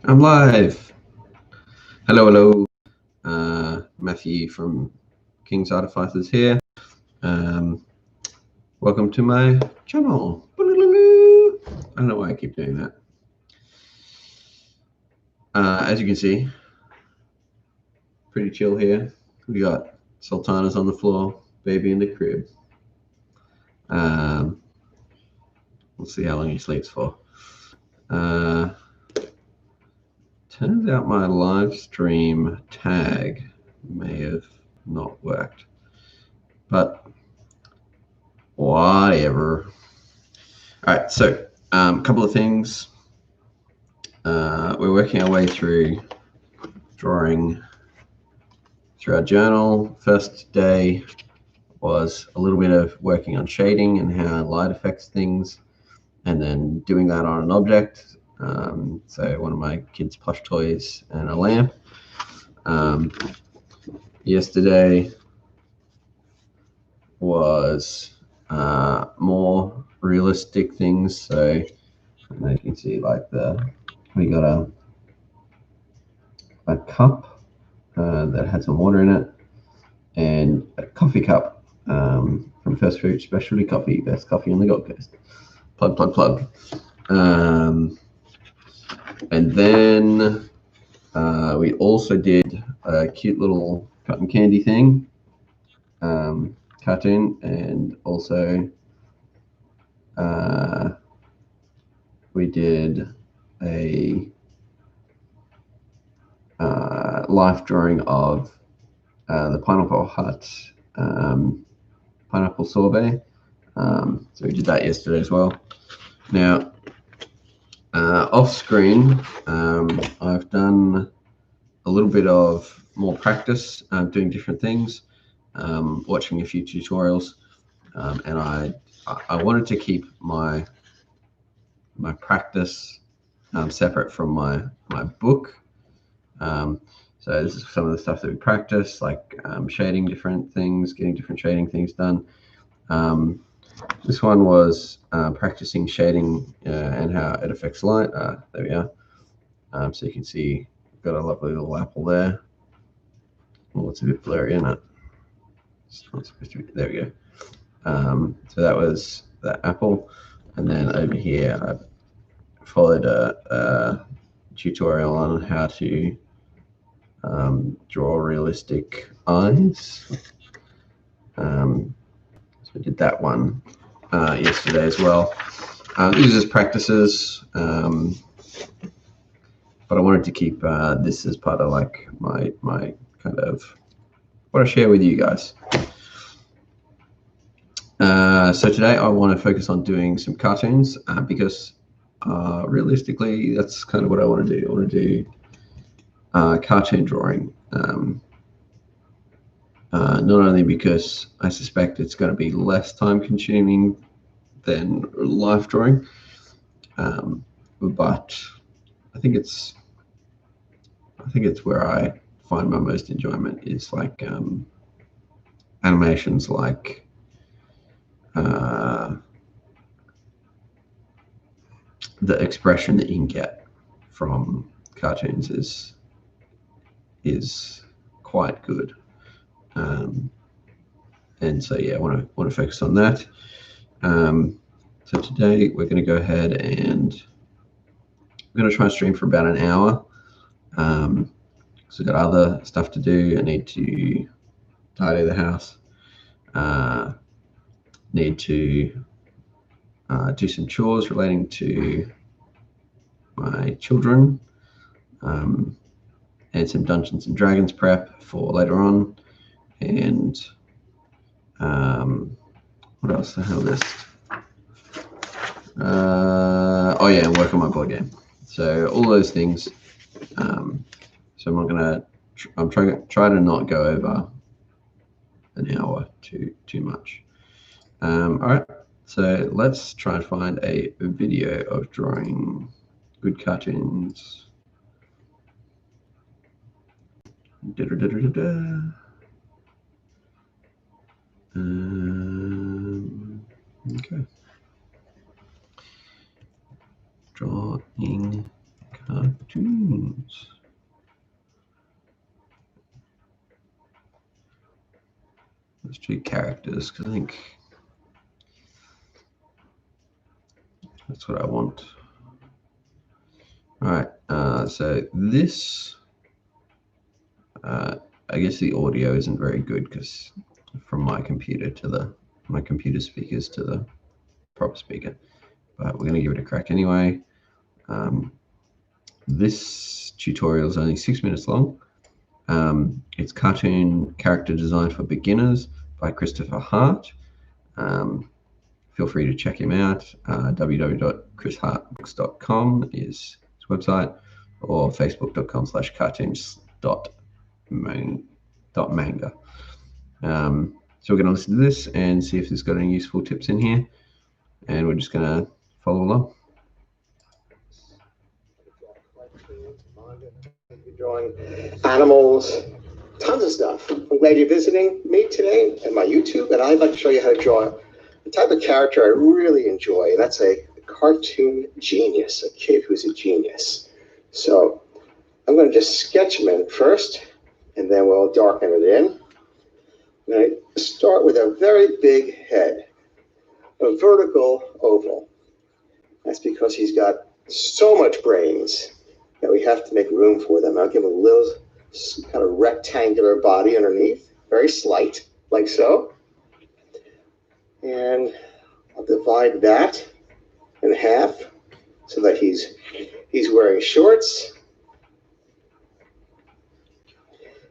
I'm live. Hello, hello. Matthew from King's Artificers here. Welcome to my channel. I don't know why I keep doing that. As you can see, pretty chill here. We got sultanas on the floor, baby in the crib. We'll see how long he sleeps for. Turns out my live stream tag may have not worked, but whatever. All right, so a couple of things. We're working our way through drawing through our journal. First day was a little bit of working on shading and how light affects things, and then doing that on an object. So one of my kids' plush toys and a lamp. Yesterday was more realistic things. So you can see like we got a cup that had some water in it, and a coffee cup from First Fruit Specialty Coffee, best coffee on the Gold Coast. Plug, plug, plug. And then we also did a cute little cotton candy thing, cartoon, and also we did a life drawing of the Pineapple Hut pineapple sorbet. So we did that yesterday as well. Now, off screen, I've done a little bit of more practice doing different things, watching a few tutorials, and I wanted to keep my practice separate from my book. So this is some of the stuff that we practice, like shading different things, getting different shading things done. This one was practicing shading and how it affects light. There we are. So you can see we've got a lovely little apple there. Oh, it's a bit blurry, isn't it? It's not supposed to be. There we go. So that was that apple. And then over here, I followed a tutorial on how to draw realistic eyes. So we did that one yesterday as well. These are just practices, but I wanted to keep this as part of like my kind of what I share with you guys. So today I want to focus on doing some cartoons because realistically that's kind of what I want to do. I want to do cartoon drawing. Not only because I suspect it's going to be less time consuming than life drawing, but I think it's where I find my most enjoyment is like animations, like the expression that you can get from cartoons is quite good. And so yeah, I want to focus on that. So today we're going to go ahead and we're going to try and stream for about an hour. So I've got other stuff to do. I need to tidy the house. Need to do some chores relating to my children, and some Dungeons and Dragons prep for later on. And what else? I have a list. Oh yeah, and work on my board game. So all those things. So I'm not gonna. I'm try to not go over an hour too much. All right. So let's try and find a video of drawing good cartoons. Okay. Drawing cartoons. Let's do characters because I think that's what I want. All right, so this, I guess the audio isn't very good because from my computer to my computer speakers to the proper speaker, but we're going to give it a crack anyway. This tutorial is only 6 minutes long. It's cartoon character design for beginners by Christopher Hart. Feel free to check him out. www.chrishartbooks.com is his website, or facebook.com/cartoons.manga. So we're going to listen to this and see if there's got any useful tips in here, and we're just going to follow along. Drawing animals, tons of stuff. I'm glad you're visiting me today at my YouTube, and I'd like to show you how to draw the type of character I really enjoy, and that's a cartoon genius, a kid who's a genius. So I'm going to just sketch him in first, and then we'll darken it in. And I start with a very big head, a vertical oval. That's because he's got so much brains that we have to make room for them. I'll give him a little kind of rectangular body underneath, very slight, like so. And I'll divide that in half so that he's wearing shorts.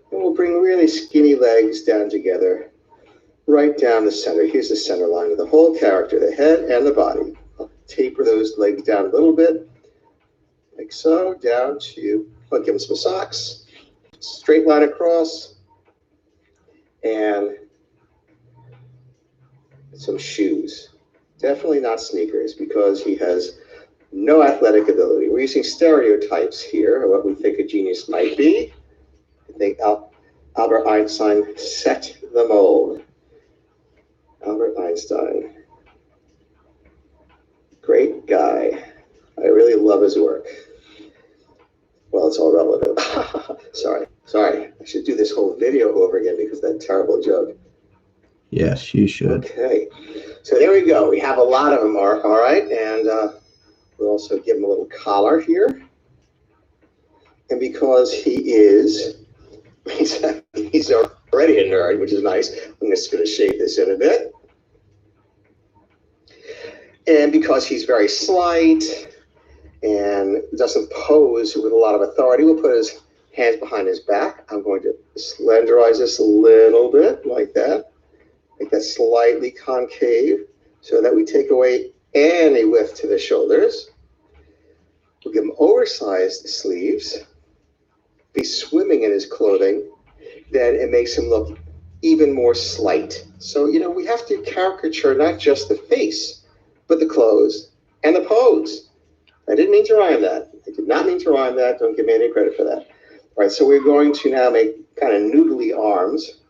And we'll bring really skinny legs down together, right down the center. Here's the center line of the whole character, the head and the body. I'll taper those legs down a little bit, like so, down to, I'll give him some socks, straight line across, and some shoes. Definitely not sneakers because he has no athletic ability. We're using stereotypes here of what we think a genius might be. I think Albert Einstein set the mold. Albert Einstein, great guy. I really love his work. Well, it's all relative. Sorry. I should do this whole video over again because of that terrible joke. Yes, you should. Okay. So there we go. We have a lot of them, all right? And we'll also give him a little collar here. And because he's already a nerd, which is nice, I'm just going to shape this in a bit. And because he's very slight and doesn't pose with a lot of authority, we'll put his hands behind his back. I'm going to slenderize this a little bit like that. Make that slightly concave so that we take away any width to the shoulders. We'll give him oversized sleeves. Be swimming in his clothing, then it makes him look even more slight. So, we have to caricature not just the face, but the clothes and the pose. I didn't mean to rhyme that. I did not mean to rhyme that. Don't give me any credit for that. All right, so we're going to now make kind of noodly arms.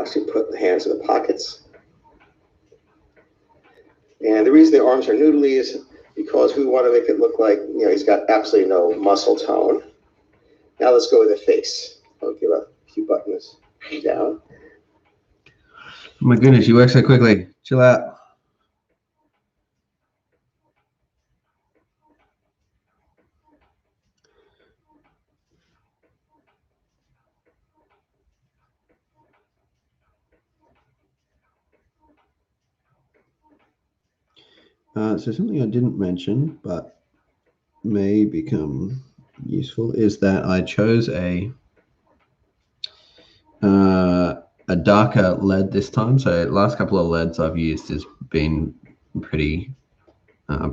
So put the hands in the pockets. And the reason the arms are noodly is because we want to make it look like, he's got absolutely no muscle tone. Now let's go with the face. I'll give a few buttons down. Oh my goodness, you work so quickly. Chill out. So something I didn't mention, but may become useful, is that I chose a darker lead this time. So the last couple of leads I've used has been pretty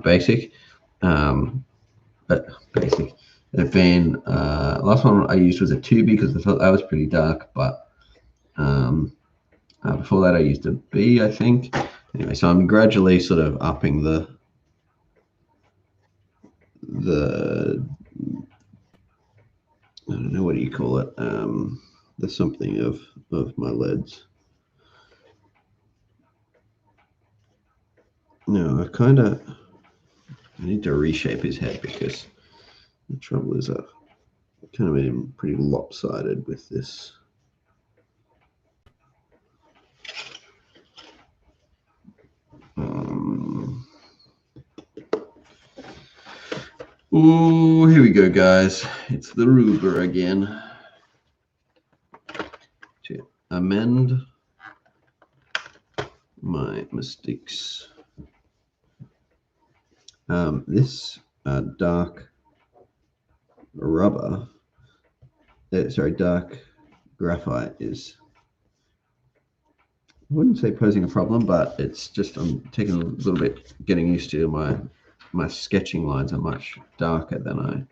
basic, but basic. They've been last one I used was a 2B because I thought that was pretty dark, but before that I used a B, I think. Anyway, so I'm gradually sort of upping the I don't know, what do you call it? The something of my leads. No, I kind of I need to reshape his head because the trouble is I've kind of made him pretty lopsided with this. Oh, here we go, guys. It's the ruler again. To amend my mistakes. This dark rubber, dark graphite is, I wouldn't say posing a problem, but it's just I'm taking a little bit getting used to my sketching lines are much darker than I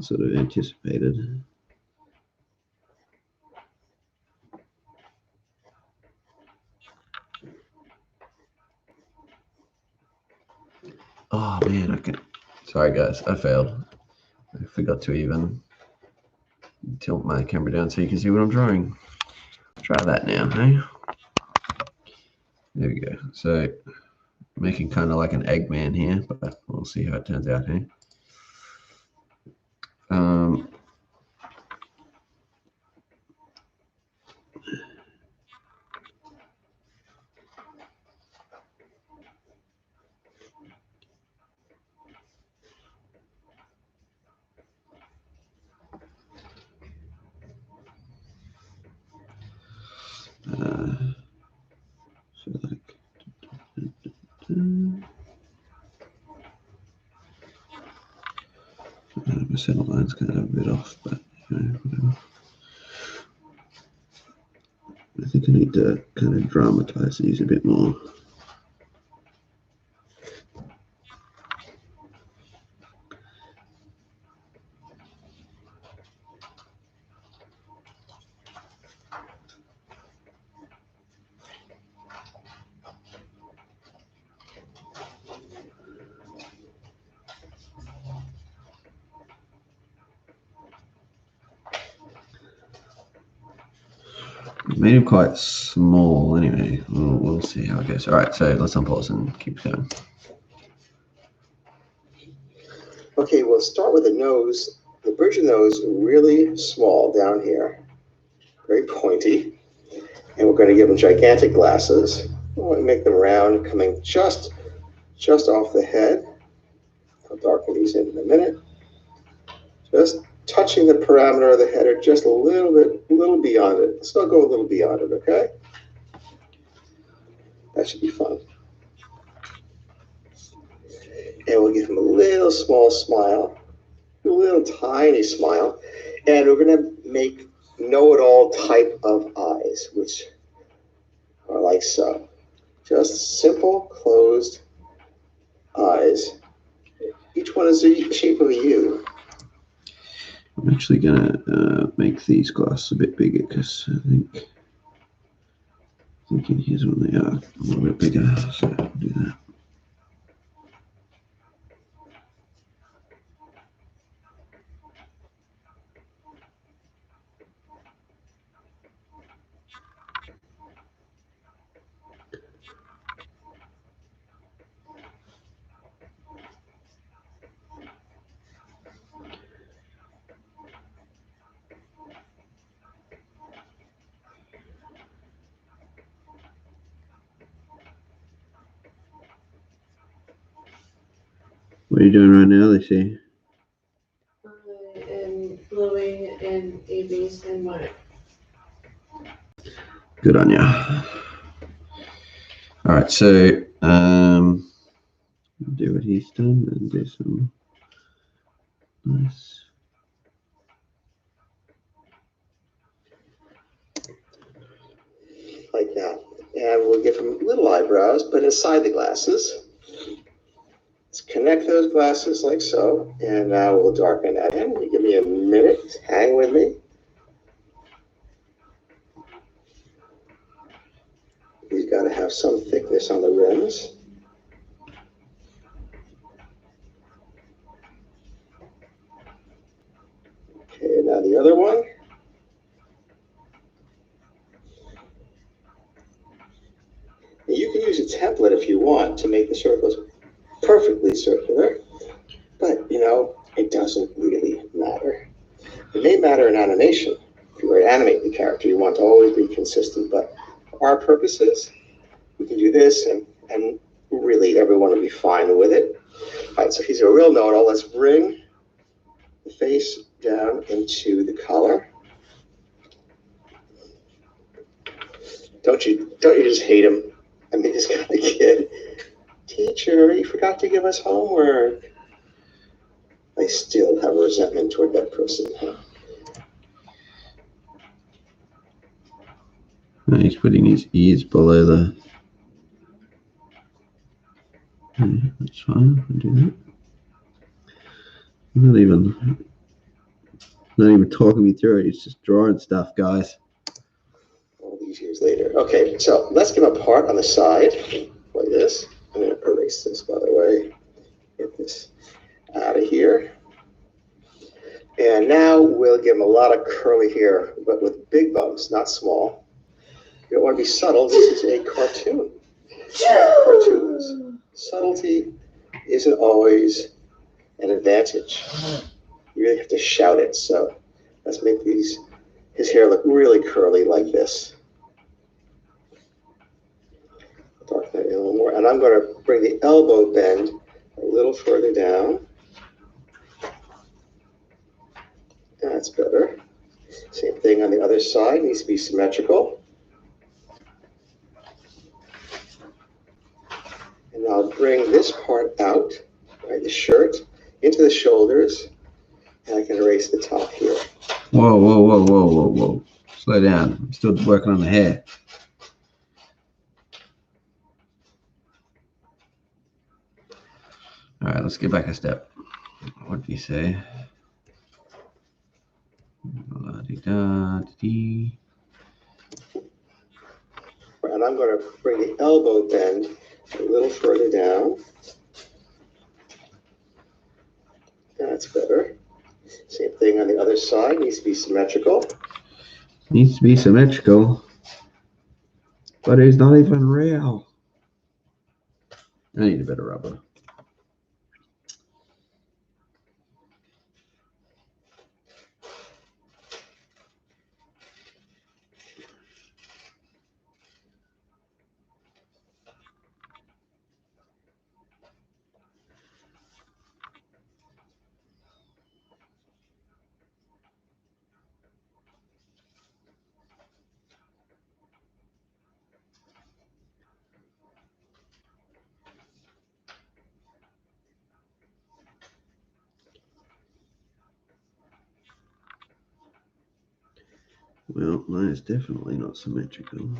sort of anticipated. Oh man, sorry guys, I failed. I forgot to even tilt my camera down so you can see what I'm drawing. Try that now, hey? There we go. So making kind of like an Eggman here, but we'll see how it turns out, hey? So like, my center line's kind of a bit off, but whatever. I think I need to kind of dramatize these a bit more. Made him quite small anyway. We'll see how it goes. All right, so let's unpause and keep going. Okay, we'll start with the nose. The bridge of the nose really small down here, very pointy. And we're going to give them gigantic glasses. We want to make them round, coming just off the head. I'll darken these in a minute. Just touching the parameter of the head, or just a little beyond it. So I'll go a little beyond it, okay? That should be fun. And we'll give him a little small smile, a little tiny smile. And we're going to make know-it-all type of eyes, which are like so. Just simple, closed eyes. Each one is the shape of a U. I'm actually gonna make these glasses a bit bigger because I think in here's when they are a little bit bigger. So I'll do that. What are you doing right now, Lucy? I am blowing in a base in white. Good on you. All right, so do what he's done and do some nice. Like that. And we'll give him little eyebrows, but inside the glasses. Let's connect those glasses like so. And now we'll darken that in. Give me a minute. Hang with me. He's got to have some thickness on the rims. Okay, now the other one. You can use a template if you want to make the circles perfectly circular, but you know, it doesn't really matter. It may matter in animation. If you were to animate the character, you want to always be consistent, but for our purposes, we can do this and really everyone will be fine with it. All right, so he's a real know-it-all. Let's bring the face down into the collar. Don't you just hate him? I mean, this kind of kid. Teacher, you forgot to give us homework. I still have a resentment toward that person. He's putting his ears below the. That's fine. I'll do that. Not even talking me through it. He's just drawing stuff, guys. All these years later. Okay, so let's give him a part on the side like this. I'm going to erase this, by the way. Get this out of here. And now we'll give him a lot of curly hair, but with big bumps, not small. You don't want to be subtle. This is a cartoon. Cartoons. Subtlety isn't always an advantage. You really have to shout it. So let's make his hair look really curly like this. Darken that in a little more. And I'm going to bring the elbow bend a little further down. That's better. Same thing on the other side. Needs to be symmetrical. And I'll bring this part out, right, the shirt, into the shoulders, and I can erase the top here. Whoa, whoa, whoa, whoa, whoa, whoa. Slow down. I'm still working on the hair. All right, let's get back a step. What do you say? La-di-da-di-dee. And I'm going to bring the elbow bend a little further down. That's better. Same thing on the other side. Needs to be symmetrical. Needs to be symmetrical, but it's not even real. I need a better rubber. Well, mine is definitely not symmetrical.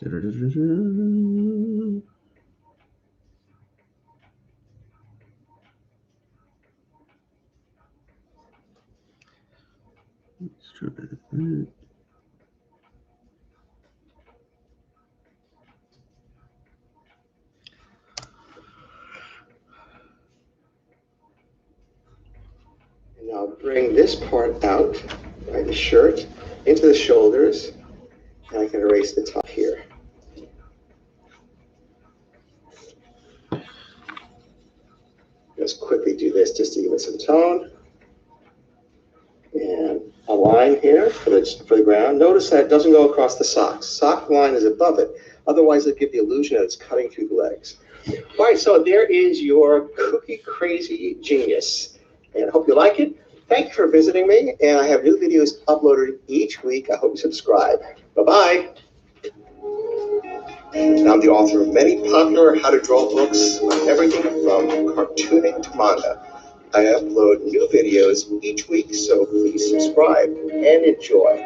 Da-da-da-da-da. Let's try that. And I'll bring this part out, right, the shirt, into the shoulders, and I can erase the top here. Just quickly do this just to give it some tone. And a line here for the ground. Notice that it doesn't go across the socks. Sock line is above it. Otherwise, it'll give the illusion that it's cutting through the legs. All right, so there is your cookie crazy genius. And I hope you like it. Thank you for visiting me. And I have new videos uploaded each week. I hope you subscribe. Bye-bye. And I'm the author of many popular how-to-draw books on everything from cartooning to manga. I upload new videos each week, so please subscribe and enjoy.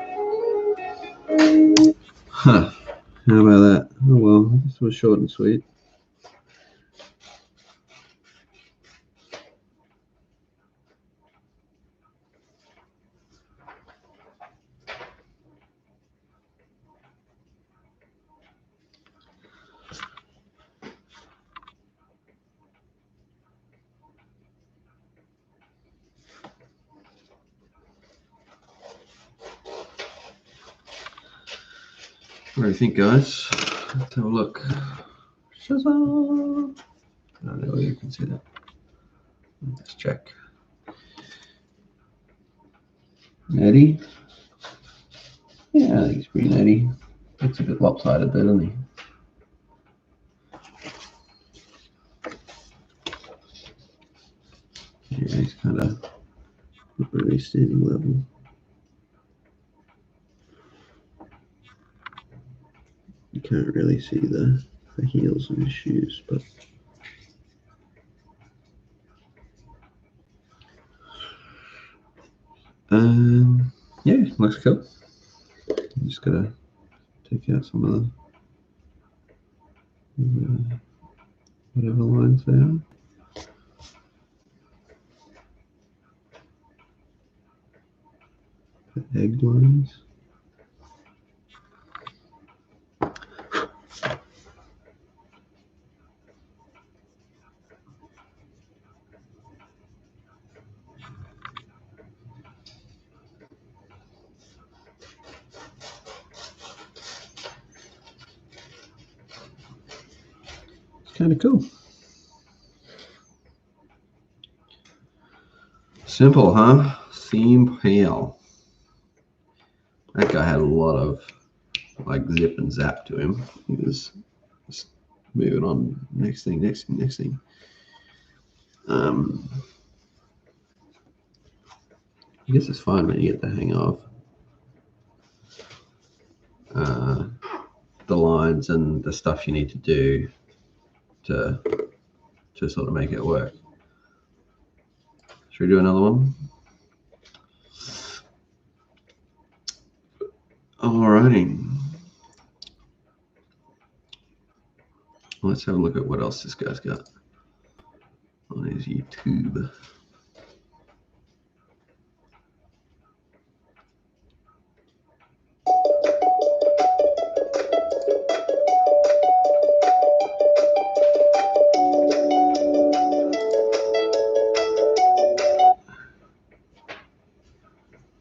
Huh. How about that? Oh well, this was short and sweet. What do you think, guys? Let's have a look. Shazam! I don't know whether you can see that. Let's check. Netty? Yeah, I think he's pretty netty. Looks a bit lopsided there, doesn't he? Yeah, he's kind of not really standing level. You can't really see the heels of his shoes, but yeah, looks cool. I'm just gotta take out some of the whatever lines they are. The egg lines. Kind of cool. Simple, huh? Simple. That guy had a lot of like zip and zap to him. He was just moving on. Next thing. I guess it's fine when you get the hang of the lines and the stuff you need to do to sort of make it work. Should we do another one? Alrighty. Let's have a look at what else this guy's got on his YouTube.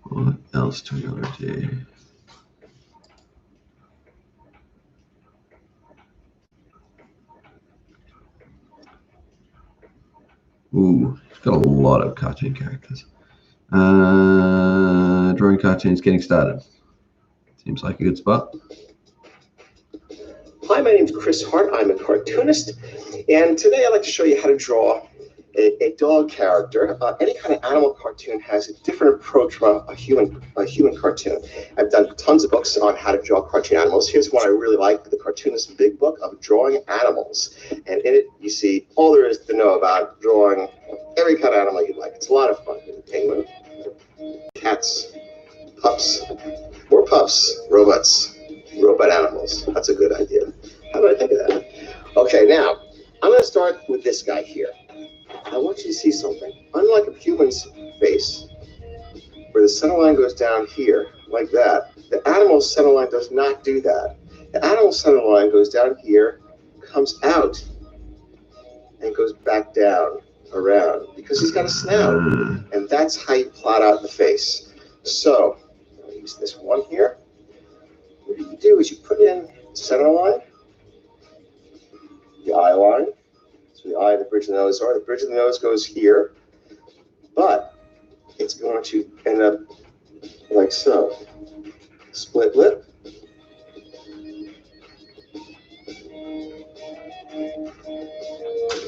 What else do we want to do? Ooh, he's got a lot of cartoon characters. Drawing cartoons, getting started. Seems like a good spot. Hi, my name is Chris Hart. I'm a cartoonist, and today I'd like to show you how to draw a dog character. Any kind of animal cartoon has a different approach from a human cartoon. I've done tons of books on how to draw cartoon animals. Here's one I really like, The Cartoonist's Big Book of Drawing Animals. And in it, you see all there is to know about drawing every kind of animal you like. It's a lot of fun. Penguin, cats, pups, more pups, robots, robot animals. That's a good idea. How did I think of that? Okay, now, I'm going to start with this guy here. I want you to see something. Unlike a human's face, where the center line goes down here, like that, the animal's center line does not do that. The animal's center line goes down here, comes out, and goes back down, around, because he's got a snout. And that's how you plot out the face. So, I'll use this one here. What you do is you put in the center line, the eye line. So the eye and the bridge of the nose are. The bridge of the nose goes here, but it's going to end up like so. Split lip.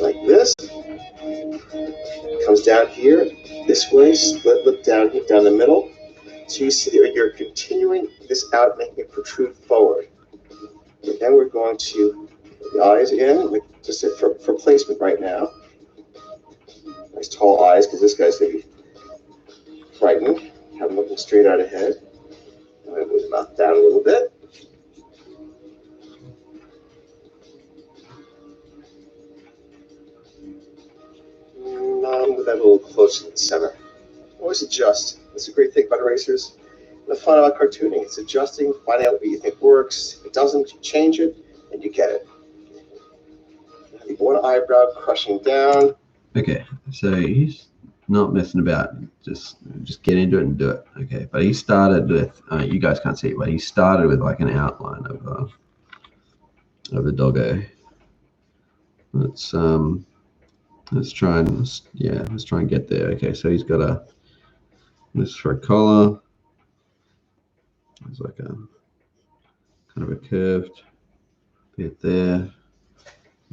Like this. Comes down here, this way, split lip down here, down the middle. So you see that you're continuing this out, making it protrude forward. And then we're going to the eyes again, like just for placement right now. Nice tall eyes, because this guy's going to be frightened. Have him looking straight out ahead. I'm going to move his mouth down a little bit. Move that a little closer to the center. Always adjust. That's a great thing about erasers. The fun about cartooning, it's adjusting, finding out what you think works. If it doesn't, you change it, and you get it. One eyebrow crushing down. Okay, so he's not messing about. Just get into it and do it. Okay, but he started with. You guys can't see it, but he started with like an outline of a doggo. Let's try and get there. Okay, so he's got this for a collar. There's like a kind of a curved bit there,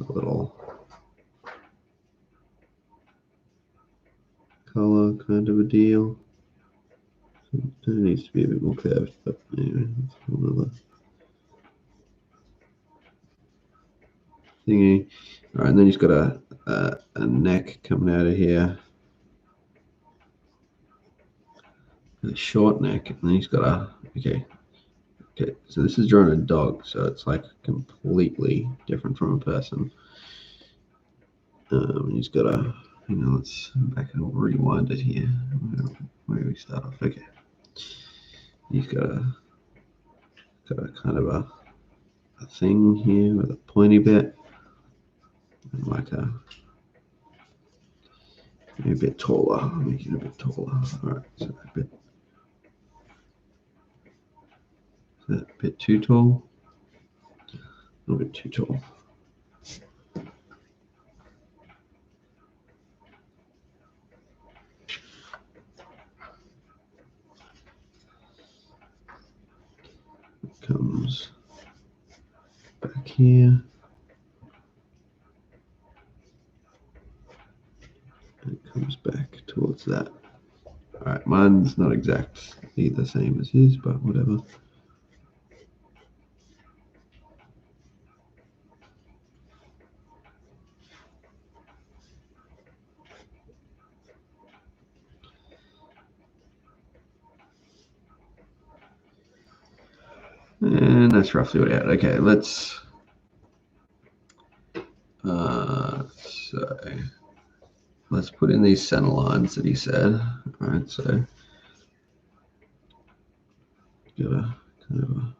a little collar kind of a deal. It needs to be a bit more curved, but anyway, that's another thingy. All right, and then he's got a neck coming out of here, a short neck, and then he's got okay. So this is drawing a dog, so it's like completely different from a person. He's got let's back and rewind it here. Where do we start off? Okay. He's got a kind of a thing here with a pointy bit, and like maybe a bit taller. I'll make it a bit taller. All right, so a bit. Is that a bit too tall? A little bit too tall. It comes back here. It comes back towards that. All right, mine's not exactly the same as his, but whatever. And that's roughly what I had. Okay, let's let's put in these center lines that he said. All right, so got a kind of a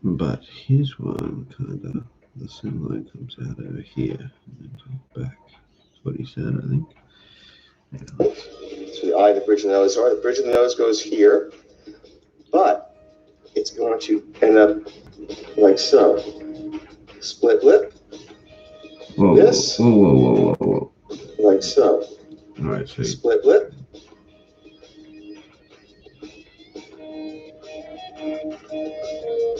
but his one kind of the center line comes out over here and then goes back. That's what he said, I think. Yeah. So the eye, the bridge, and the nose are. The bridge of the nose goes here, but it's going to end up like so. Split lip. Whoa, This. whoa. Like so. All right, so split lip.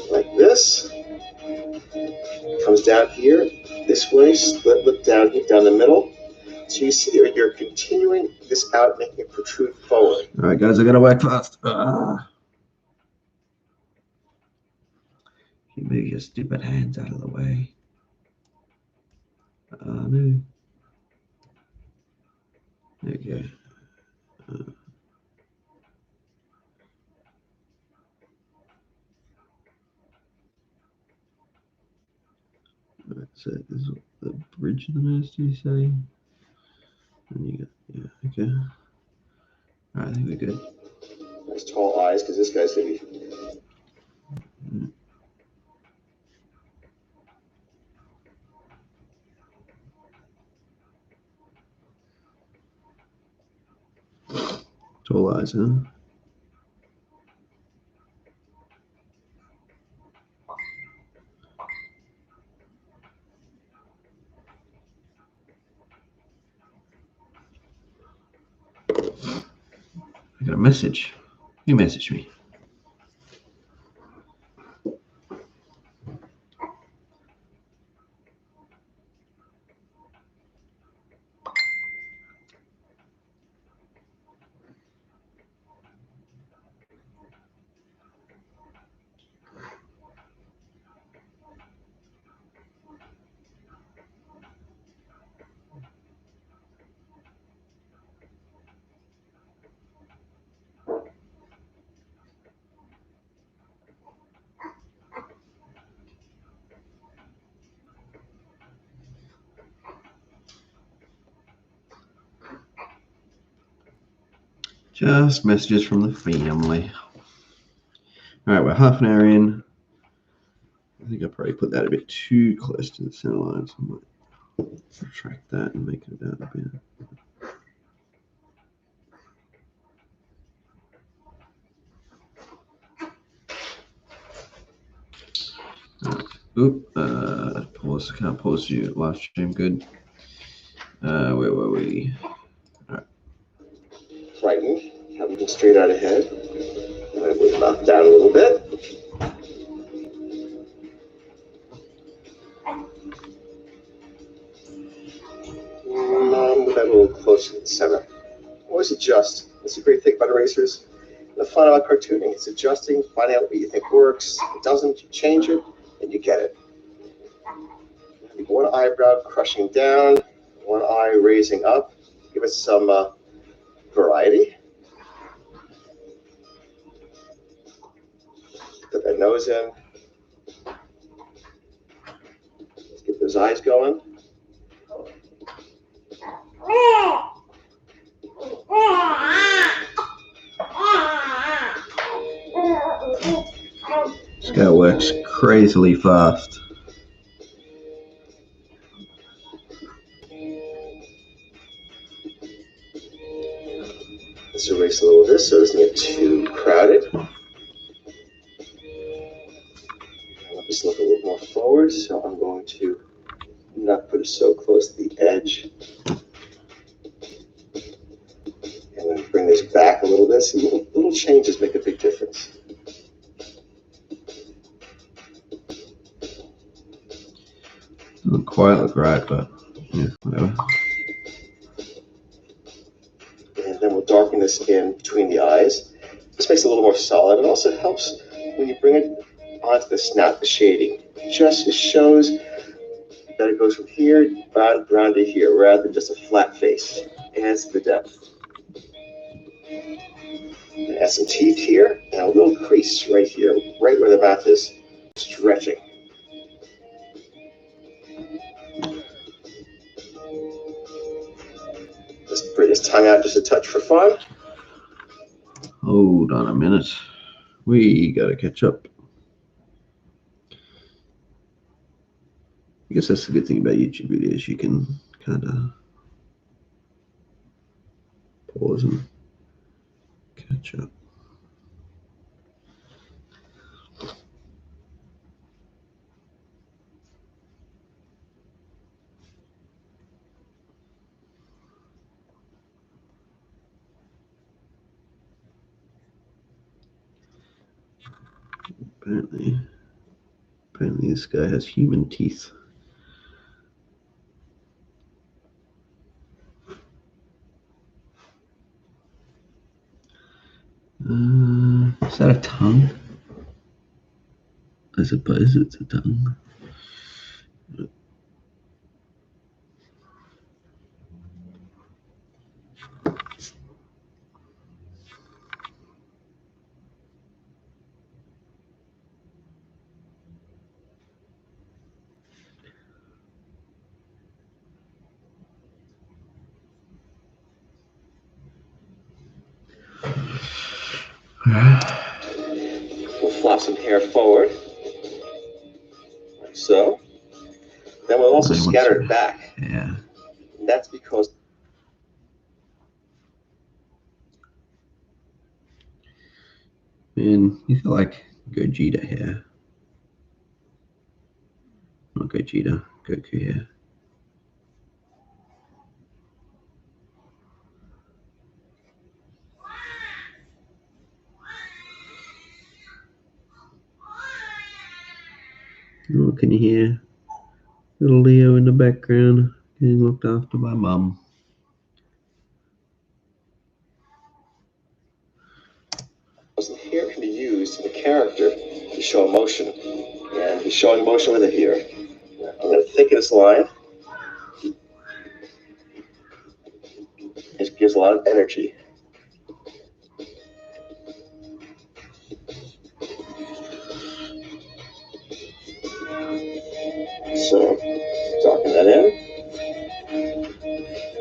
Like this. Comes down here, this way, split lip down the middle. So you see that you're continuing this out, making it protrude forward. all right, guys, I gotta work fast. You move your stupid hands out of the way. No. There you go. Alright, so this is the bridge of the nose, do you say? And you got, yeah, okay. Alright, I think we're good. Nice tall eyes, because this guy's going to be. Tall eyes, huh? I got a message. You messaged me. Just messages from the family. All right, we're half an hour in. I think I probably put that a bit too close to the center line, so I might retract that and make it about a bit. Pause. Can't pause you live stream. Good. Where were we? Frightened. Have them straight out ahead. I'm going to move up down a little bit. Move that a little closer to the center. Always adjust. That's a great thing about erasers. The fun about cartooning is adjusting, finding out what you think works. If it doesn't, you change it, and you get it. One eyebrow crushing down, one eye raising up. Give it some variety. Put that nose in. Let's get those eyes going. This guy works crazily fast. Let's erase a little of this so it doesn't get too crowded. I'll just look a little more forward, so I'm going to not put it so close to the edge. And then bring this back a little bit. See, little changes make a big difference. Doesn't quite look right, but yeah, whatever. And then we'll darken this in between the eyes. This makes it a little more solid. It also helps when you bring it onto the snout, the shading. It just shows that it goes from here down to here rather than just a flat face. It adds to the depth. And add some teeth here and a little crease right here, right where the mouth is stretching. Let's bring his tongue out just a touch for fun. Hold on a minute. We gotta catch up. I guess that's the good thing about YouTube videos. You can kind of pause and catch up. Apparently this guy has human teeth. Is that a tongue? I suppose it's a tongue. We'll flop some hair forward, like so. Then we'll also scatter it back. Yeah. And that's because man, you feel like Gogeta hair. Not Gogeta, Goku hair. Oh, can you hear little Leo in the background getting looked after by Mum? the hair can be used in the character to show emotion. And he's showing emotion with it here. I'm going to thicken this line. It gives a lot of energy. So, darken that in.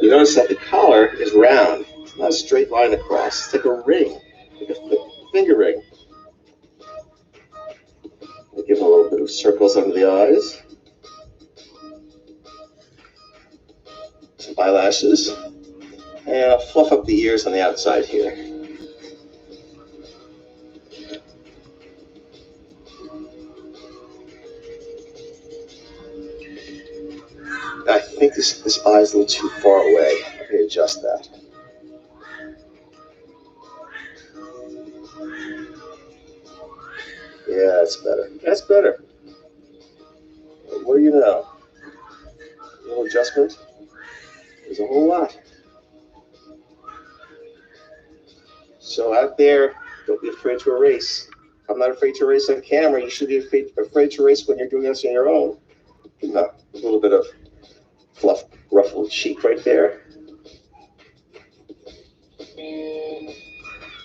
You notice that the collar is round, it's a straight line across. It's like a ring, like a finger ring. I'll give him a little bit of circles under the eyes. Some eyelashes. And I'll fluff up the ears on the outside here. I think this eye is a little too far away. Let me adjust that. Yeah, that's better. That's better. What do you know? A little adjustment. There's a whole lot. So out there, don't be afraid to erase. I'm not afraid to erase on camera. You should be afraid to erase when you're doing this on your own. A little bit of fluff, ruffled cheek right there.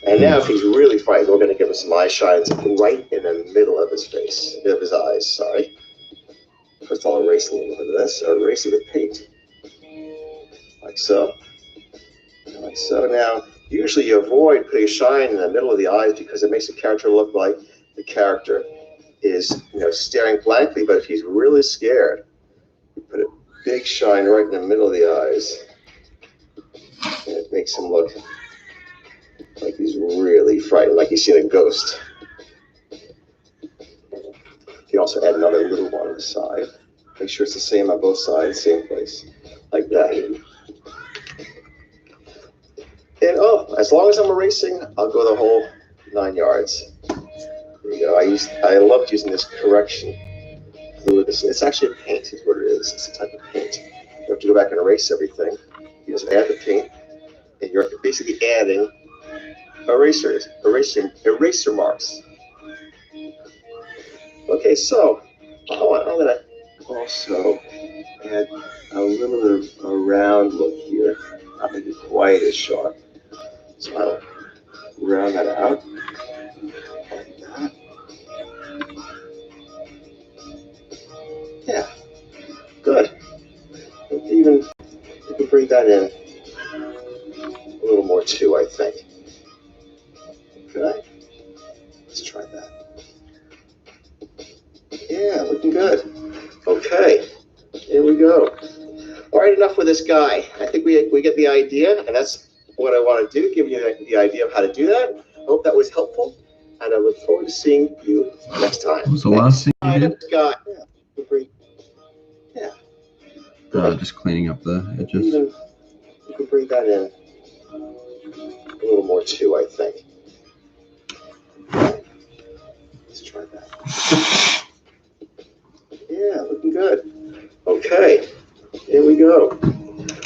And now, if he's really frightened, we're going to give him some eye shines right in the middle of his face, of his eyes. Sorry. First, I'll erase a little bit of this. I'll erase it with paint, like so. Like so. Now, usually you avoid putting a shine in the middle of the eyes because it makes the character look like the character is, staring blankly. But if he's really scared, you put a big shine right in the middle of the eyes, and it makes him look like he's really frightened, like he's seen a ghost. You can also add another little one on the side. Make sure it's the same on both sides, same place, like that. And as long as I'm erasing, I'll go the whole 9 yards. There you go. I loved using this correction fluid. It's actually a paint, is what it is. It's a type of paint. You have to go back and erase everything. You just add the paint, and you're basically adding eraser marks. Okay, so I'm gonna also add a little bit of a round look here. Not make it quite as sharp. So I'll round that out. Like that. Yeah, good. You can bring that in a little more too, I think. Okay, let's try that. Yeah, looking good. Okay, here we go. All right, enough with this guy. I think we get the idea, and that's what I want to do, give you the idea of how to do that. I hope that was helpful, and I look forward to seeing you next time. What was the last thing you did? Yeah. Just cleaning up the edges. You can bring that in a little more too, I think. Let's try that. Yeah, looking good. Okay, here we go.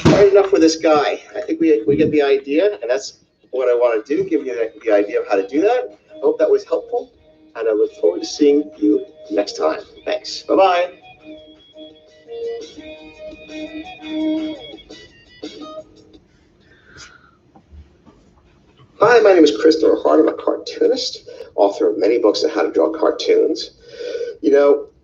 All right, enough with this guy. I think we get the idea, and that's what I want to do, give you the idea of how to do that. I hope that was helpful, and I look forward to seeing you next time. Thanks. Bye-bye. Hi, my name is Christopher Hart. I'm a cartoonist, author of many books on how to draw cartoons.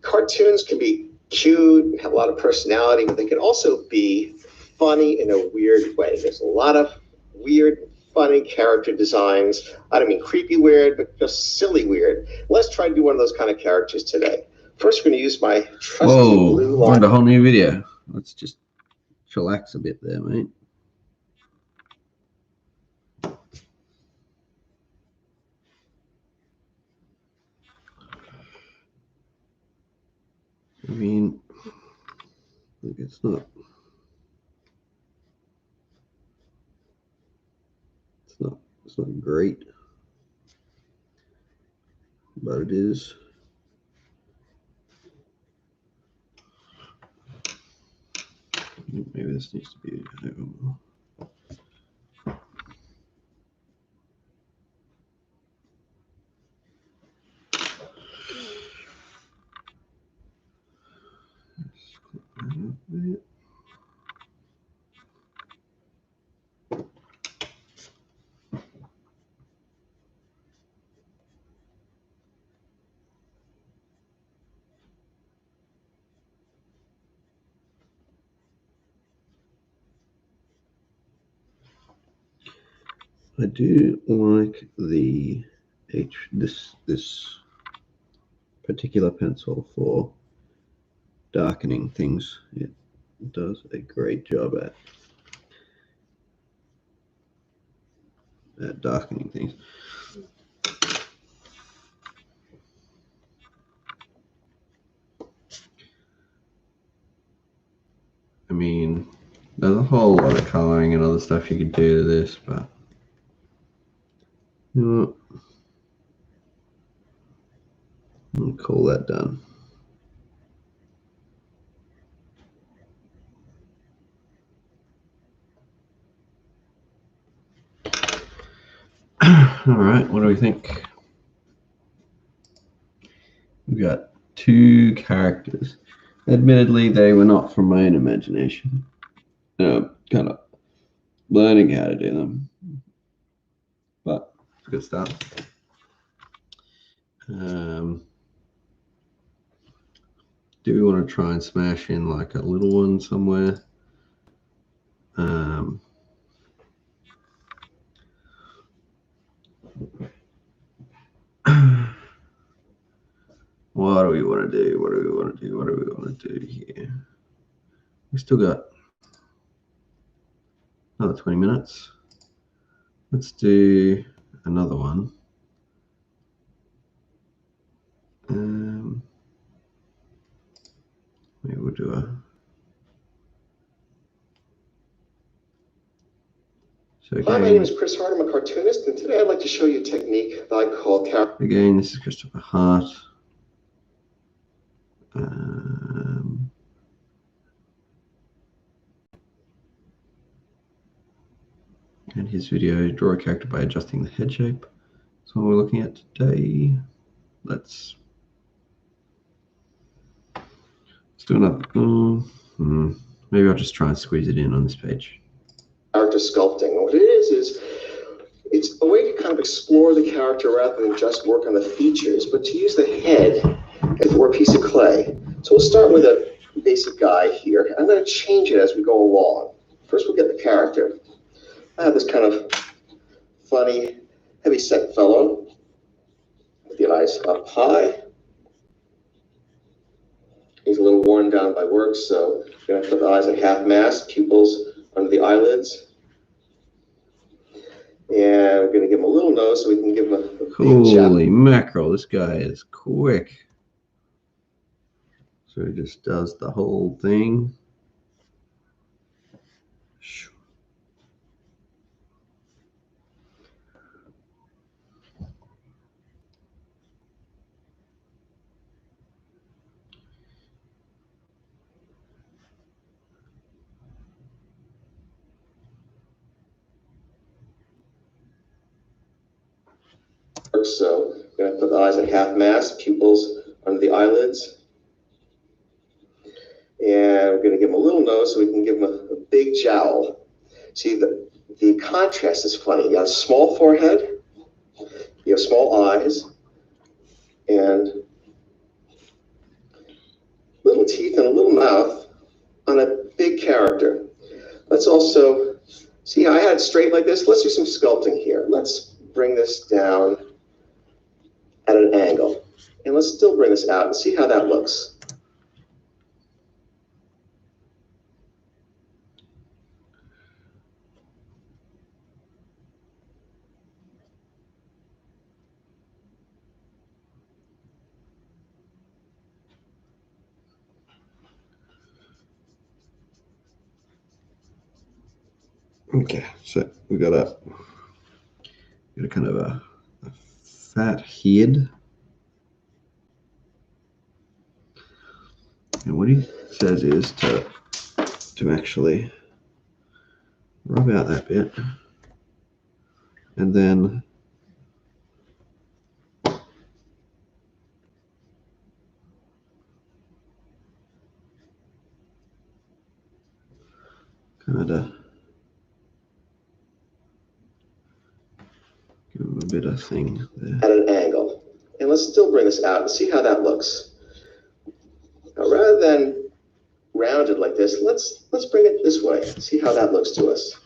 Cartoons can be cute, have a lot of personality, but they can also be funny in a weird way. There's a lot of weird, funny character designs. I don't mean creepy weird, but just silly weird. Let's try to do one of those kind of characters today. First, we're going to use my trusty blue line. Found a whole new video. Let's just chillax a bit there, mate. I mean, it's not great, but it is. Maybe this needs to be. I don't know. I do like the this particular pencil for darkening things. It does a great job at darkening things. I mean, there's a whole lot of coloring and other stuff you could do to this, but you know what? I'll call that done. All right, what do we think? We've got 2 characters. Admittedly, they were not from my own imagination. Kind of learning how to do them, but it's a good start. Do we want to try and smash in like a little one somewhere? What do we want to do? What do we want to do? What do we want to do here? We still got another 20 minutes. Let's do another one. Maybe we'll do a... So again, Hi, my name is Chris Hart. I'm a cartoonist, and today I'd like to show you a technique that I call character. Again, this is Christopher Hart. And his video, draw a character by adjusting the head shape. That's what we're looking at today. Let's do another. Maybe I'll just try and squeeze it in on this page. Character sculpting. What it is it's a way to kind of explore the character rather than just work on the features, but to use the head as a piece of clay. So we'll start with a basic guy here. I'm going to change it as we go along. First, we'll get the character. I have this kind of funny, heavy-set fellow with the eyes up high. He's a little worn down by work, so I'm going to put the eyes at half mast, pupils under the eyelids. And we're going to give him a little nose so we can give him a Holy mackerel, this guy is quick. So he just does the whole thing. So I'm going to put the eyes at half mast, pupils under the eyelids. And we're going to give him a little nose so we can give him a big jowl. See, the contrast is funny. You have a small forehead, you have small eyes, and little teeth and a little mouth on a big character. Let's also, see, I had it straight like this. Let's do some sculpting here. Let's bring this down at an angle. And let's still bring this out and see how that looks. Okay, so we got a kind of a fat head. And what he says is to actually rub out that bit and then kind of give him a bit of thing there. At an angle. And let's still bring this out and see how that looks. Now, rather than rounded like this, let's bring it this way. See how that looks to us.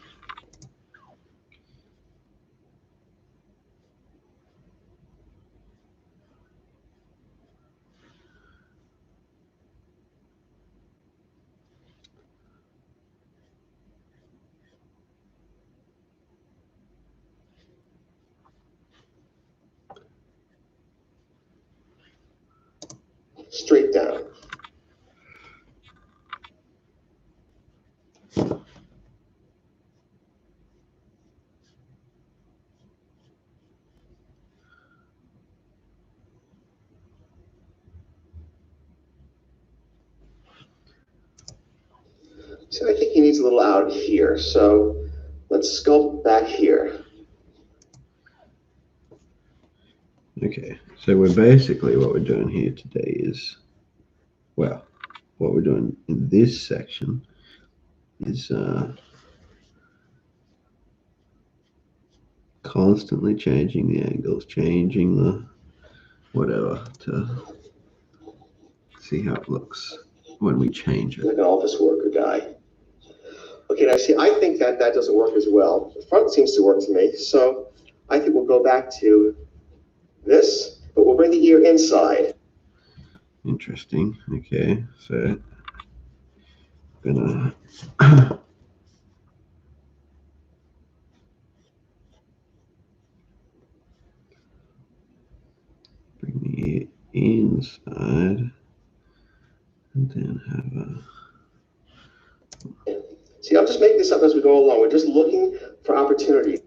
down. So I think he needs a little out here. So let's sculpt back here. Okay, so we're basically, what we're doing here today is, well, what we're doing in this section is constantly changing the angles, changing the whatever to see how it looks when we change it. Like an office worker guy. Okay, now see, I think that doesn't work as well. The front seems to work to me, so I think we'll go back to this, but we'll bring the ear inside. Interesting. Okay, so gonna bring the ear inside and then have a. See, I'm just making this up as we go along. We're just looking for opportunity.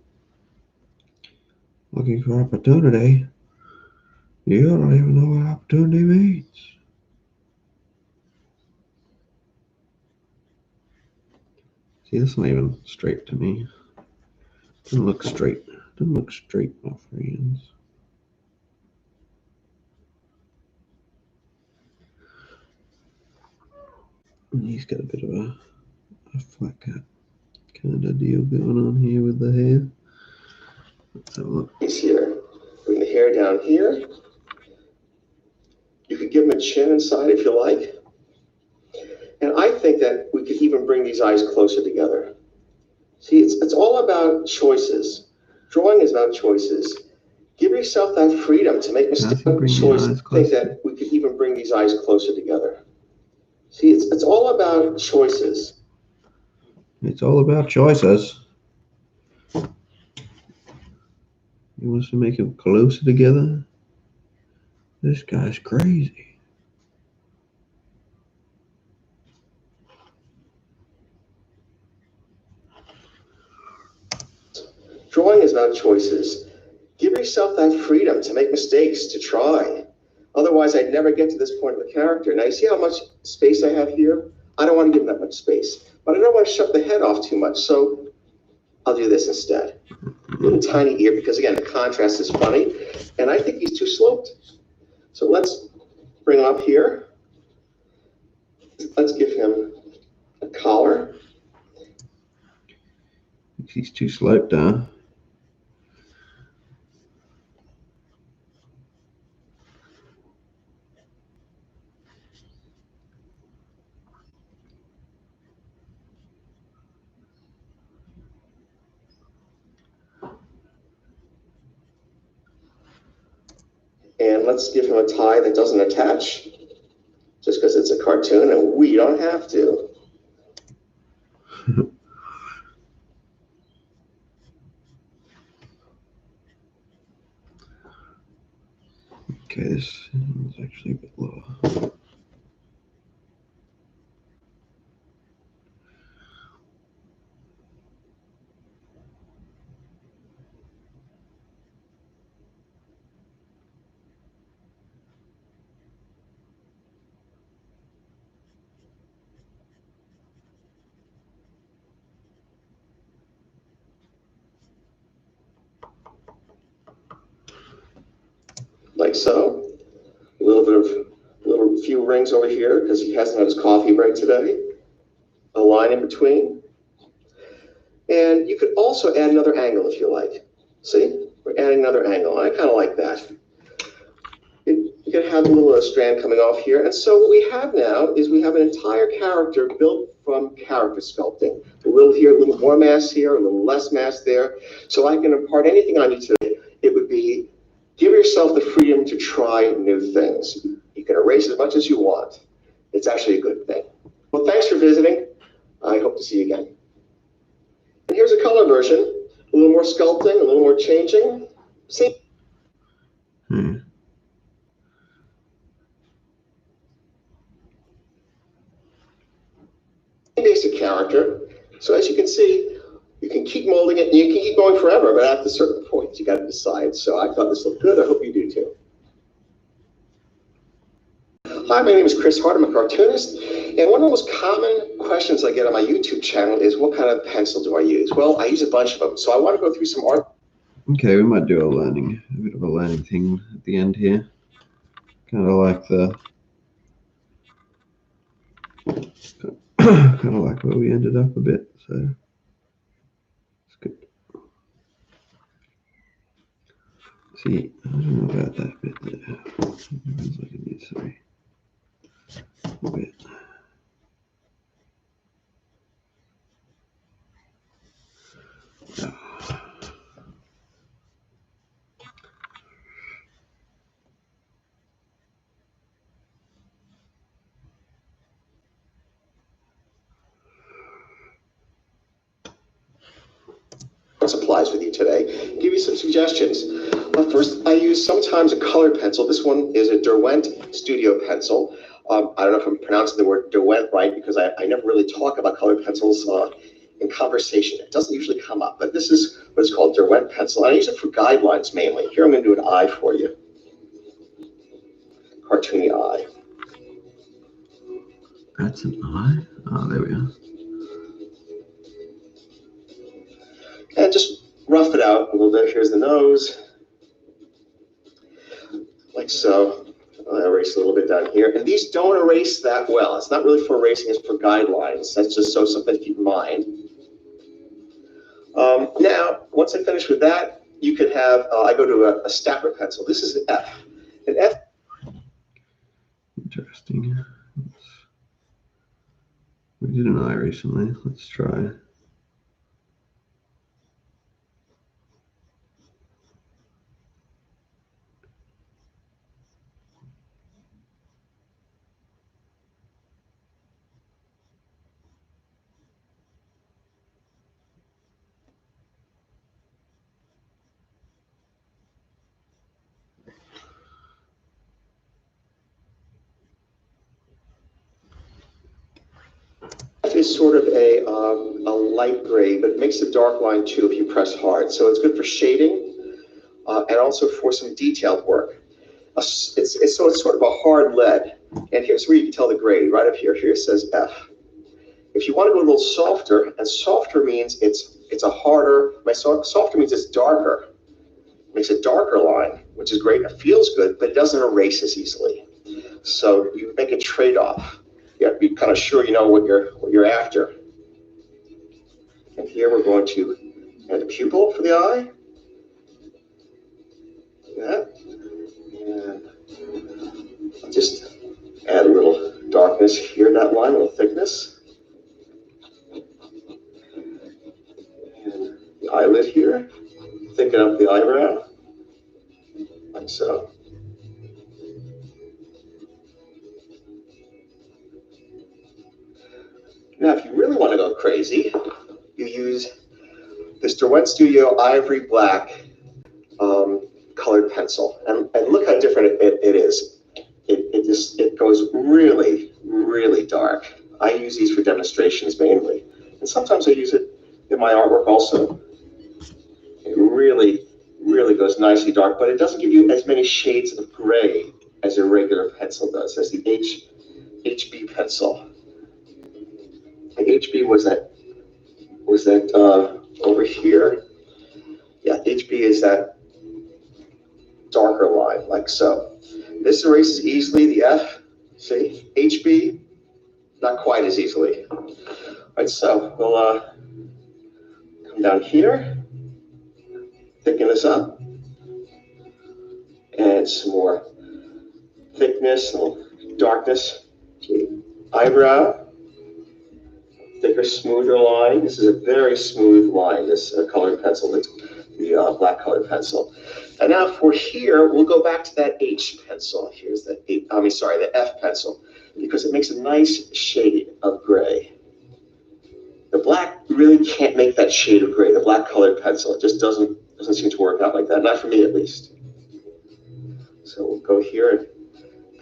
Looking for opportunity? You don't even know what opportunity means. See, this not even straight to me. Doesn't look straight. Doesn't look straight, my friends. And he's got a bit of a flat cut kind of deal going on here with the hair. Let's have a look. He's here. Bring the hair down here. You could give him a chin inside if you like. And I think that we could even bring these eyes closer together. See, it's all about choices. Drawing is about choices. Give yourself that freedom to make mistakes. Choices. I think that we could even bring these eyes closer together. See, it's all about choices. It's all about choices. He wants to make them closer together. This guy's crazy. Drawing is about choices. Give yourself that freedom to make mistakes, to try. Otherwise, I'd never get to this point of the character. Now, you see how much space I have here? I don't want to give him that much space, but I don't want to shut the head off too much, so I'll do this instead. Little tiny ear, because again, the contrast is funny, and I think he's too sloped. So let's bring him up here. Let's give him a collar. He's too sloped, huh? And let's give him a tie that doesn't attach, just because it's a cartoon, and we don't have to. Okay, this is actually a bit lower. Like so. A little few rings over here because he hasn't had his coffee break today. A line in between. And you could also add another angle if you like. See? We're adding another angle. I kind of like that. You can have a little strand coming off here. And so what we have now is we have an entire character built from character sculpting. A little here, a little more mass here, a little less mass there. So I can impart anything on you today. It would be, give yourself the freedom to try new things. You can erase as much as you want. It's actually a good thing. Well, thanks for visiting. I hope to see you again. And here's a color version. A little more sculpting, a little more changing. See? character. So as you can see, you can keep molding it, and you can keep going forever, but at a certain point, you got to decide. So I thought this looked good. I hope you do too. Hi, my name is Chris Hart. I'm a cartoonist, and one of the most common questions I get on my YouTube channel is, what kind of pencil do I use? Well, I use a bunch of them, so I want to go through some art. Okay, we might do a bit of a learning thing at the end here. Kind of like kind of like where we ended up a bit, so it's good. See, I don't know about that bit there. It's like it needs to be a bit. Supplies with you today, give you some suggestions. First, I use sometimes a colored pencil. This one is a Derwent Studio pencil. I don't know if I'm pronouncing the word Derwent right, because I never really talk about colored pencils in conversation. It doesn't usually come up, but this is what is called Derwent pencil. I use it for guidelines mainly. Here I'm going to do an eye for you. Cartoony eye. That's an eye? Oh, there we are. And just rough it out a little bit. Here's the nose, like so. I'll erase a little bit down here. And these don't erase that well. It's not really for erasing, it's for guidelines. That's just something to keep in mind. Now, once I finish with that, you could have, I go to a stapler pencil. This is an F. An F. Interesting. We did an eye recently. Let's try. Is sort of a light gray, but it makes a dark line too if you press hard. So it's good for shading and also for some detailed work. It's sort of a hard lead. And here's where you can tell the grade, right up here. Here it says F. If you want to go a little softer, and softer means it's a harder, softer means it's darker. It makes a darker line, which is great. It feels good, but it doesn't erase as easily. So you make a trade-off. You have to be kind of sure you know what you're after. And here we're going to add a pupil for the eye. Like that. And I'll just add a little darkness here, that line, a little thickness. And the eyelid here, thicken up the eyebrow, like so. Now, if you really want to go crazy, you use this Derwent Studio Ivory Black colored pencil, and look how different it is. It goes really, really dark. I use these for demonstrations mainly, and sometimes I use it in my artwork also. It really, really goes nicely dark, but it doesn't give you as many shades of gray as a regular pencil does, as the HB pencil. The HB was that over here. Yeah, HB is that darker line, like so. This erases easily, the F, see? HB, not quite as easily. All right, so we'll come down here, thicken this up, add some more thickness, a little darkness to the eyebrow, thicker, smoother line. This is a very smooth line, this colored pencil, the black colored pencil. And now for here, we'll go back to that H pencil. Here's the F pencil, because it makes a nice shade of gray. The black really can't make that shade of gray, the black colored pencil. It just doesn't seem to work out like that, not for me at least. So we'll go here and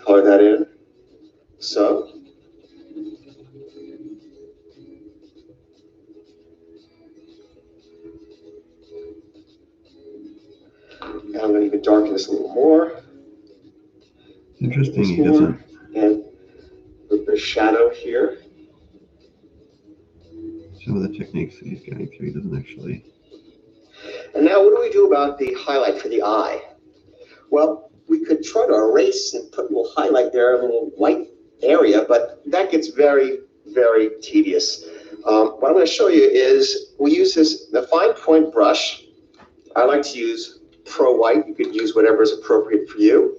color that in. So. could darken this a little more. Interesting, he doesn't. And a little bit of shadow here. Some of the techniques that he's going through, he doesn't actually. And now what do we do about the highlight for the eye? Well, we could try to erase and put a little highlight there, a little white area, but that gets very, very tedious. What I'm going to show you is we use the fine point brush. I like to use Pro White. You could use whatever is appropriate for you.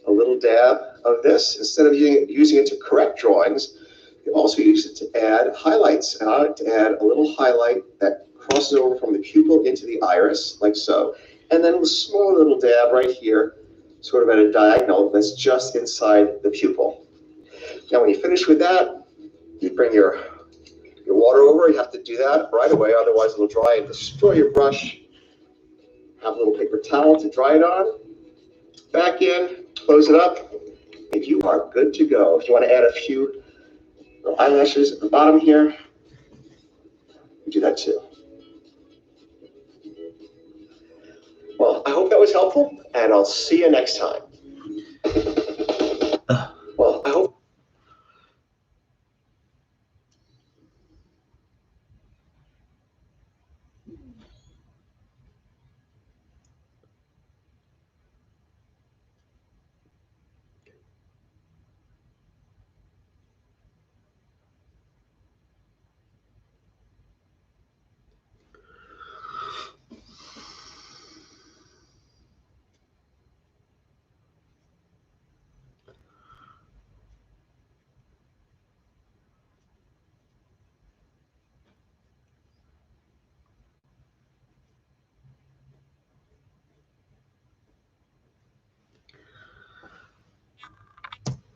A little dab of this. Instead of using it to correct drawings, you also use it to add highlights. And I like to add a little highlight that crosses over from the pupil into the iris, like so. And then a small little dab right here, sort of at a diagonal that's just inside the pupil. Now, when you finish with that, you bring your water over. You have to do that right away, otherwise it'll dry and destroy your brush. Have a little paper towel to dry it on. Back in, close it up, and you are good to go. If you want to add a few eyelashes at the bottom here, you do that too. Well, I hope that was helpful, and I'll see you next time. Well, I hope.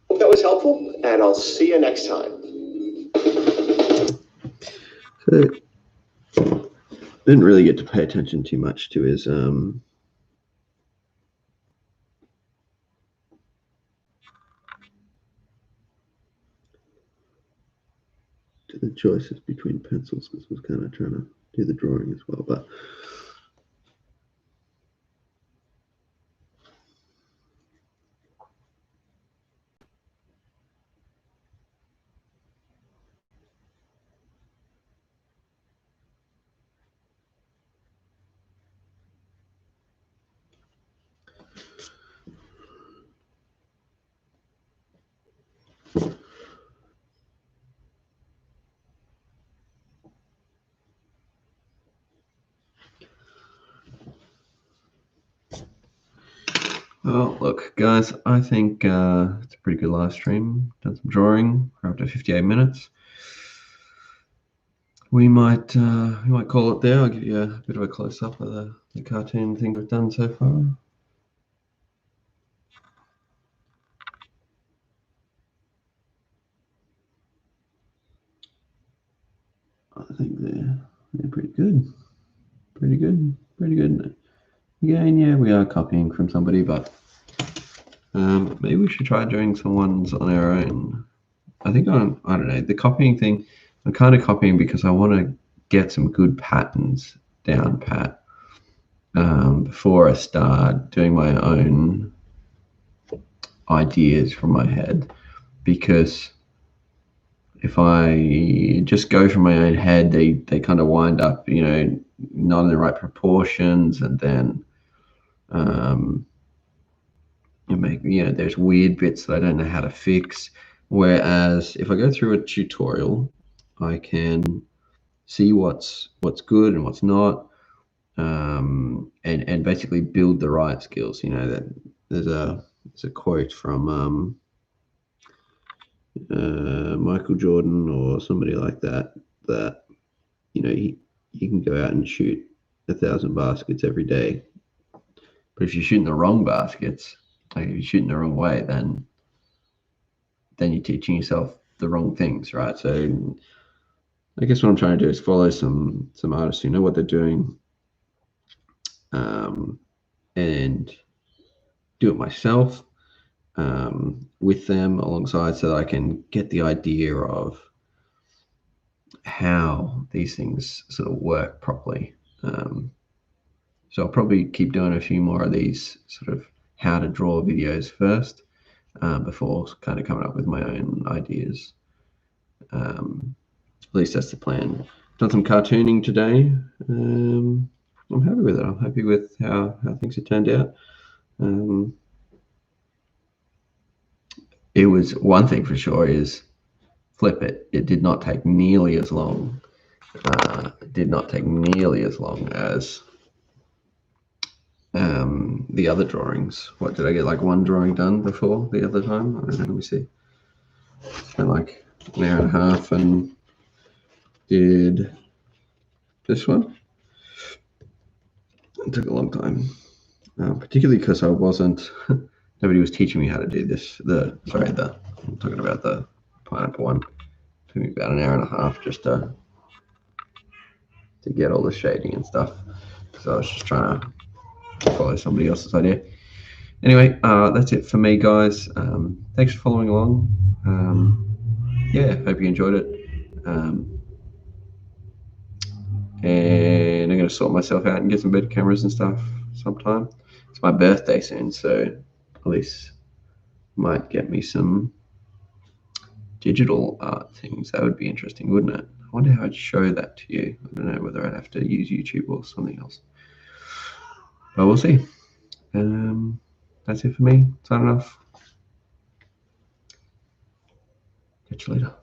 Hope that was helpful, and I'll see you next time. So, didn't really get to pay attention too much to his to the choices between pencils, because I was kind of trying to do the drawing as well, but well, look, guys, I think it's a pretty good live stream. Done some drawing for up to 58 minutes. We might call it there. I'll give you a bit of a close-up of the cartoon thing we've done so far. I think they're pretty good. Pretty good. Pretty good. Again, yeah, we are copying from somebody, but maybe we should try doing some ones on our own. I think I don't know, the copying thing, I'm kind of copying because I want to get some good patterns down pat before I start doing my own ideas from my head. Because if I just go from my own head, they kind of wind up, you know, not in the right proportions, and then there's weird bits that I don't know how to fix. Whereas if I go through a tutorial, I can see what's good and what's not, and basically build the right skills. You know, that there's a quote from Michael Jordan or somebody like that, you know, you can go out and shoot 1,000 baskets every day, but if you're shooting the wrong baskets, like if you're shooting the wrong way, then you're teaching yourself the wrong things, right? So I guess what I'm trying to do is follow some artists who know what they're doing, and do it myself with them alongside, so that I can get the idea of how these things sort of work properly. So I'll probably keep doing a few more of these sort of how to draw videos first before kind of coming up with my own ideas. At least that's the plan. Done some cartooning today. I'm happy with it. I'm happy with how things have turned out. It was one thing for sure is flip it. It did not take nearly as long. It did not take nearly as long as the other drawings. What did I get? Like one drawing done before the other time? I don't know. Let me see. Spent like an hour and a half and did this one. It took a long time, particularly because I wasn't. Nobody was teaching me how to do this. I'm talking about the pineapple one. It took me about an hour and a half just to get all the shading and stuff. So I was just trying to follow somebody else's idea. Anyway, that's it for me, guys. Thanks for following along. Yeah, hope you enjoyed it. And I'm going to sort myself out and get some better cameras and stuff sometime. It's my birthday soon, so at least might get me some digital art things. That would be interesting, wouldn't it? I wonder how I'd show that to you. I don't know whether I'd have to use YouTube or something else. But we'll see. That's it for me. Signing off. Catch you later.